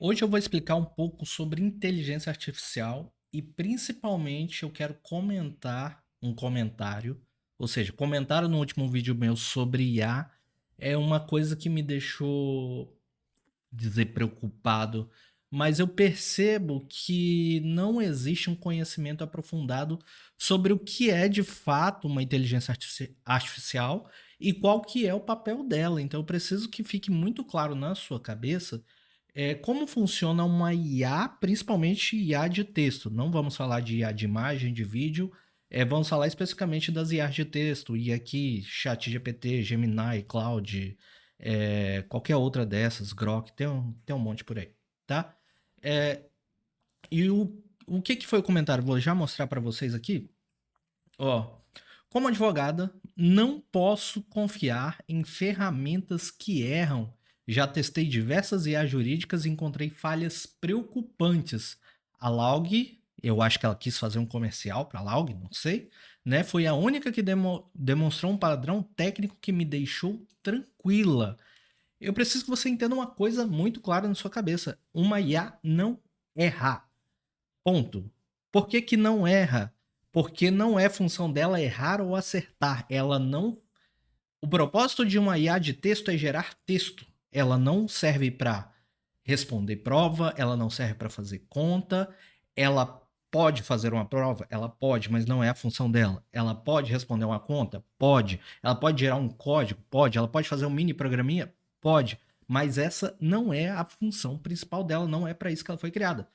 Hoje eu vou explicar um pouco sobre inteligência artificial e principalmente eu quero comentar um comentário, ou seja, comentário no último vídeo meu sobre IA é uma coisa que me deixou dizer preocupado, mas eu percebo que não existe um conhecimento aprofundado sobre o que é de fato uma inteligência artificial e qual que é o papel dela. Então eu preciso que fique muito claro na sua cabeça como funciona uma IA, principalmente IA de texto. Não vamos falar de IA de imagem, de vídeo, vamos falar especificamente das IAs de texto, e aqui ChatGPT, Gemini, Claude, qualquer outra dessas, Grok, tem um monte por aí, tá? É, e o que foi o comentário? Vou já mostrar para vocês aqui. Ó, como advogada, não posso confiar em ferramentas que erram. Já testei diversas IA jurídicas e encontrei falhas preocupantes. A Laug, eu acho que ela quis fazer um comercial para a Laug, não sei, né? Foi a única que demonstrou um padrão técnico que me deixou tranquila. Eu preciso que você entenda uma coisa muito clara na sua cabeça. Uma IA não erra. Ponto. Por que que não erra? Porque não é função dela errar ou acertar. Ela não. O propósito de uma IA de texto é gerar texto. Ela não serve para responder prova, ela não serve para fazer conta. Ela pode fazer uma prova? Ela pode, mas não é a função dela. Ela pode responder uma conta? Pode. Ela pode gerar um código? Pode. Ela pode fazer um mini programinha? Pode. Mas essa não é a função principal dela, não é para isso que ela foi criada.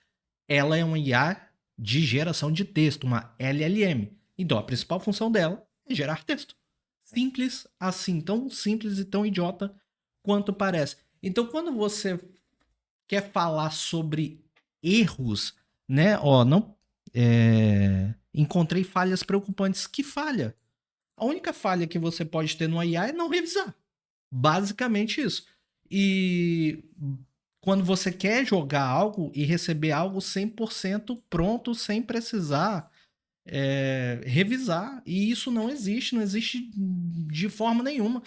Ela é uma IA de geração de texto, uma LLM. Então, a principal função dela é gerar texto. Simples assim, tão simples e tão idiota quanto parece. Então, quando você quer falar sobre erros, né? Ó, não encontrei falhas preocupantes. Que falha? A única falha que você pode ter no IA é não revisar. Basicamente isso. E quando você quer jogar algo e receber algo 100% pronto, sem precisar revisar. E isso não existe, não existe de forma nenhuma.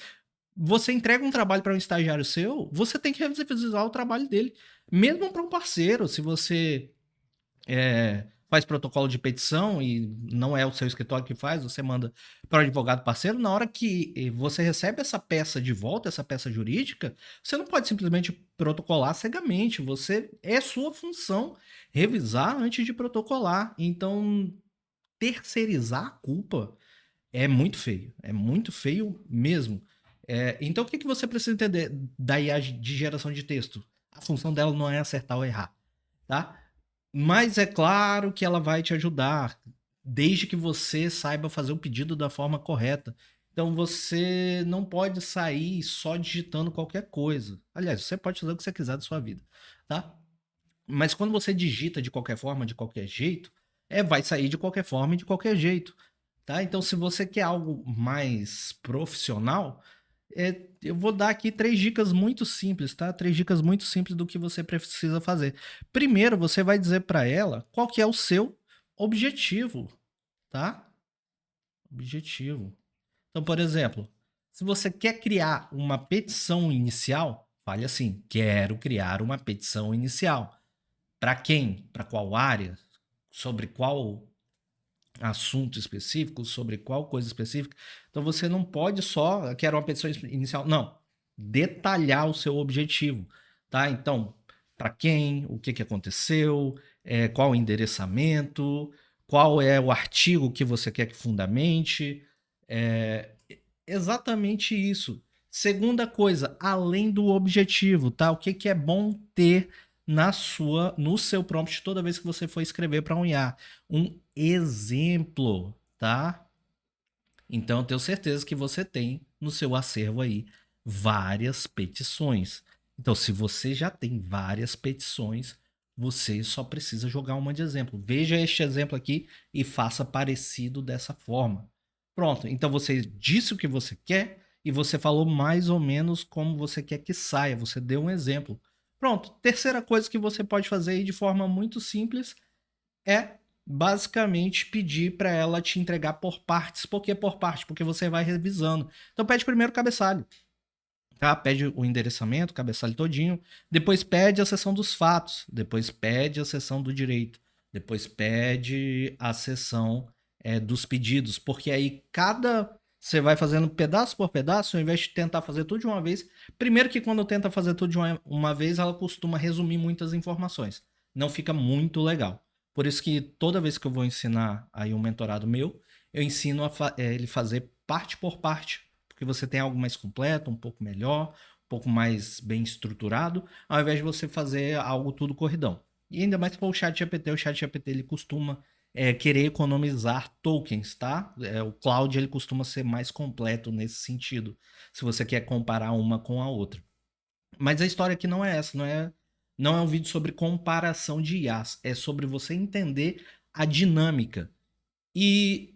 Você entrega um trabalho para um estagiário seu, você tem que revisar o trabalho dele. Mesmo para um parceiro, se você faz protocolo de petição e não é o seu escritório que faz, você manda para o advogado parceiro, na hora que você recebe essa peça de volta, essa peça jurídica, você não pode simplesmente protocolar cegamente, você é sua função revisar antes de protocolar. Então, terceirizar a culpa é muito feio mesmo. Então, o que você precisa entender da IA de geração de texto? A função dela não é acertar ou errar, tá? Mas é claro que ela vai te ajudar, desde que você saiba fazer o pedido da forma correta. Então você não pode sair só digitando qualquer coisa. Aliás, você pode fazer o que você quiser da sua vida, tá? Mas quando você digita de qualquer forma, de qualquer jeito, vai sair de qualquer forma e de qualquer jeito, tá? Então, se você quer algo mais profissional, eu vou dar aqui 3 dicas muito simples, tá? 3 dicas muito simples do que você precisa fazer. Primeiro, você vai dizer para ela qual que é o seu objetivo, tá? Objetivo. Então, por exemplo, se você quer criar uma petição inicial, fale assim: quero criar uma petição inicial. Para quem? Para qual área? Sobre qual assunto específico? Sobre qual coisa específica? Então você não pode só quero uma petição inicial. Não. Detalhar o seu objetivo, tá? Então, para quem? O que aconteceu? Qual o endereçamento? Qual é o artigo que você quer que fundamente? É, exatamente isso. Segunda coisa, além do objetivo, tá? O que é bom ter no seu prompt toda vez que você for escrever para um IA? Um exemplo, tá? Então, eu tenho certeza que você tem no seu acervo aí várias petições. Então, se você já tem várias petições, você só precisa jogar uma de exemplo. Veja este exemplo aqui e faça parecido dessa forma. Pronto. Então, você disse o que você quer e você falou mais ou menos como você quer que saia. Você deu um exemplo. Pronto. Terceira coisa que você pode fazer aí de forma muito simples é basicamente pedir para ela te entregar por partes. Por que por parte? Porque você vai revisando. Então pede primeiro o cabeçalho, tá? Pede o endereçamento, cabeçalho todinho, depois pede a seção dos fatos, depois pede a seção do direito, depois pede a seção dos pedidos, porque aí você vai fazendo pedaço por pedaço, ao invés de tentar fazer tudo de uma vez. Primeiro que quando tenta fazer tudo de uma vez, ela costuma resumir muitas informações. Não fica muito legal. Por isso que toda vez que eu vou ensinar aí um mentorado meu, eu ensino ele fazer parte por parte, porque você tem algo mais completo, um pouco melhor, um pouco mais bem estruturado, ao invés de você fazer algo tudo corridão. E ainda mais para o ChatGPT ele costuma querer economizar tokens, tá? O cloud ele costuma ser mais completo nesse sentido, se você quer comparar uma com a outra. Mas a história aqui não é essa, não é um vídeo sobre comparação de IAs, é sobre você entender a dinâmica. E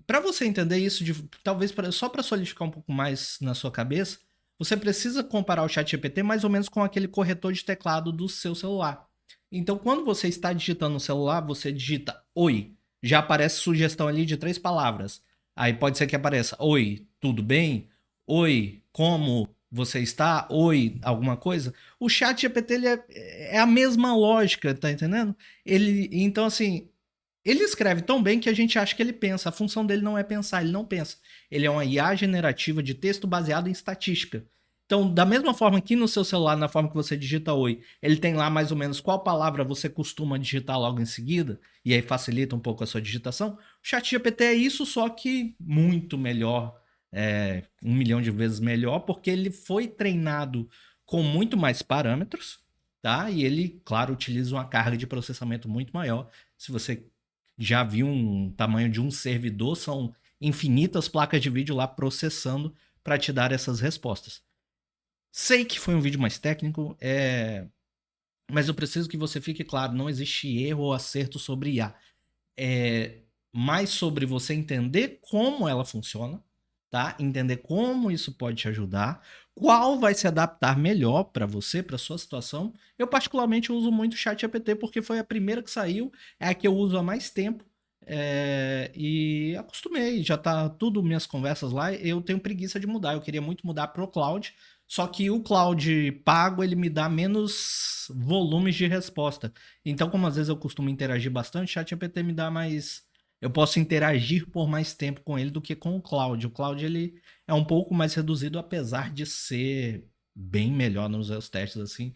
para você entender isso, talvez só para solidificar um pouco mais na sua cabeça, você precisa comparar o ChatGPT mais ou menos com aquele corretor de teclado do seu celular. Então, quando você está digitando no celular, você digita oi, já aparece sugestão ali de 3 palavras. Aí pode ser que apareça oi, tudo bem? Oi, como você está? Oi, alguma coisa? O ChatGPT ele é a mesma lógica, tá entendendo? Então assim, ele escreve tão bem que a gente acha que ele pensa. A função dele não é pensar, ele não pensa. Ele é uma IA generativa de texto baseado em estatística. Então, da mesma forma que no seu celular, na forma que você digita oi, ele tem lá mais ou menos qual palavra você costuma digitar logo em seguida, e aí facilita um pouco a sua digitação. O ChatGPT é isso, só que muito melhor, 1 milhão de vezes melhor, porque ele foi treinado com muito mais parâmetros, tá? E ele, claro, utiliza uma carga de processamento muito maior. Se você já viu um tamanho de um servidor, são infinitas placas de vídeo lá processando para te dar essas respostas. Sei que foi um vídeo mais técnico, mas eu preciso que você fique claro, não existe erro ou acerto sobre IA. É mais sobre você entender como ela funciona, tá? Entender como isso pode te ajudar, qual vai se adaptar melhor para você, para sua situação. Eu particularmente uso muito o ChatGPT porque foi a primeira que saiu, é a que eu uso há mais tempo. E acostumei, já tá tudo minhas conversas lá. Eu tenho preguiça de mudar. Eu queria muito mudar pro cloud, só que o cloud pago ele me dá menos volumes de resposta. Então, como às vezes eu costumo interagir bastante, o ChatGPT me dá mais. Eu posso interagir por mais tempo com ele do que com o cloud. O cloud ele é um pouco mais reduzido, apesar de ser bem melhor nos meus testes assim.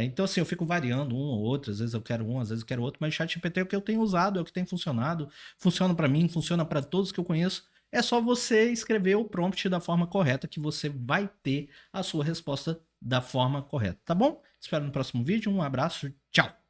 Então, assim, eu fico variando um ou outro. Às vezes eu quero um, às vezes eu quero outro. Mas o ChatGPT é o que eu tenho usado, é o que tem funcionado. Funciona para mim, funciona para todos que eu conheço. É só você escrever o prompt da forma correta que você vai ter a sua resposta da forma correta, tá bom? Espero no próximo vídeo. Um abraço, tchau!